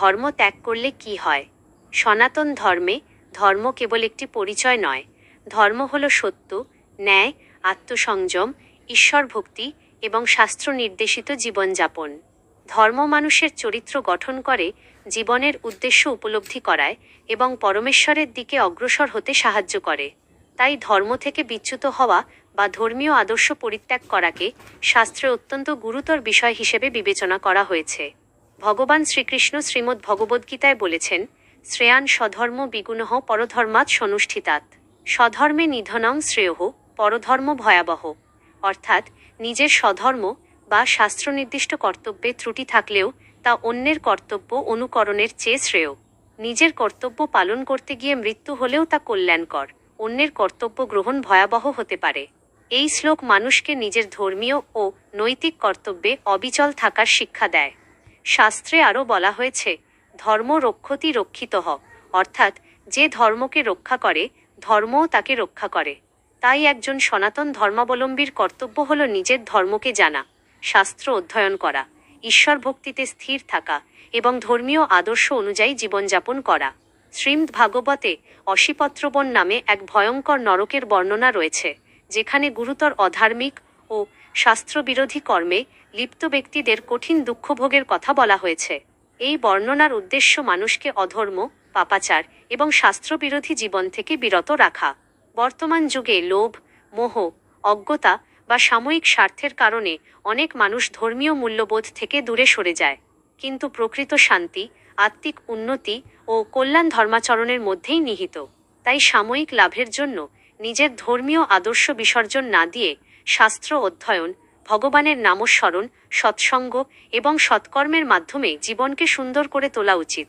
ধর্ম ত্যাগ করলে কি হয়? সনাতন ধর্মে ধর্ম কেবল একটি পরিচয় নয়, ধর্ম হল সত্য, ন্যায়, আত্মসংযম, ঈশ্বর ভক্তি এবং শাস্ত্র নির্দেশিত জীবনযাপন। ধর্ম মানুষের চরিত্র গঠন করে, জীবনের উদ্দেশ্য উপলব্ধি করায় এবং পরমেশ্বরের দিকে অগ্রসর হতে সাহায্য করে। তাই ধর্ম থেকে বিচ্যুত হওয়া বা ধর্মীয় আদর্শ পরিত্যাগ করাকে শাস্ত্রে অত্যন্ত গুরুতর বিষয় হিসেবে বিবেচনা করা হয়েছে। ভগবান শ্রীকৃষ্ণ শ্রীমদ্ ভগবদ্গীতায় বলেছেন, শ্রেয়ান স্বধর্ম বিগুণঃ পরধর্মাৎ সনুষ্ঠিতাৎ। স্বধর্মে নিধনং শ্রেয়ঃ, পরধর্ম ভয়াবহ। অর্থাৎ নিজের স্বধর্ম বা শাস্ত্রনির্দিষ্ট কর্তব্যে ত্রুটি থাকলেও তা অন্যের কর্তব্য অনুকরণের চেয়ে শ্রেয়। নিজের কর্তব্য পালন করতে গিয়ে মৃত্যু হলেও তা কল্যাণকর, অন্যের কর্তব্য গ্রহণ ভয়াবহ হতে পারে। এই শ্লোক মানুষকে নিজের ধর্মীয় ও নৈতিক কর্তব্যে অবিচল থাকার শিক্ষা দেয়। শাস্ত্রে আরও বলা হয়েছে, ধর্ম রক্ষতি রক্ষিতঃ, অর্থাৎ যে ধর্মকে রক্ষা করে, ধর্মও তাকে রক্ষা করে। তাই একজন সনাতন ধর্মাবলম্বীর কর্তব্য হল নিজের ধর্মকে জানা, শাস্ত্র অধ্যয়ন করা, ঈশ্বর ভক্তিতে স্থির থাকা এবং ধর্মীয় আদর্শ অনুযায়ী জীবনযাপন করা। শ্রীমদ্ ভাগবতে অশীপত্রবন নামে এক ভয়ঙ্কর নরকের বর্ণনা রয়েছে, যেখানে গুরুতর অধার্মিক ও শাস্ত্রবিরোধী কর্মে লিপ্ত ব্যক্তিদের কঠিন দুঃখভোগের কথা বলা হয়েছে। এই বর্ণনার উদ্দেশ্য মানুষকে অধর্ম, পাপাচার এবং শাস্ত্রবিরোধী জীবন থেকে বিরত রাখা। বর্তমান যুগে লোভ, মোহ, অজ্ঞতা বা সাময়িক স্বার্থের কারণে অনেক মানুষ ধর্মীয় মূল্যবোধ থেকে দূরে সরে যায়। কিন্তু প্রকৃত শান্তি, আত্মিক উন্নতি ও কল্যাণ ধর্মাচরণের মধ্যেই নিহিত। তাই সাময়িক লাভের জন্য নিজের ধর্মীয় আদর্শ বিসর্জন না দিয়ে শাস্ত্র অধ্যয়ন, ভগবানের নামস্মরণ, সৎসঙ্গ এবং সৎকর্মের মাধ্যমে জীবনকে সুন্দর করে তোলা উচিত।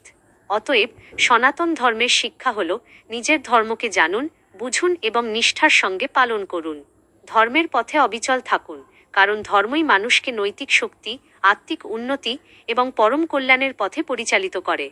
অতএব সনাতন ধর্মের শিক্ষা হল, নিজের ধর্মকে জানুন, বুঝুন এবং নিষ্ঠার সঙ্গে পালন করুন। ধর্মের পথে অবিচল থাকুন, কারণ ধর্মই মানুষকে নৈতিক শক্তি, আত্মিক উন্নতি এবং পরম কল্যাণের পথে পরিচালিত করে।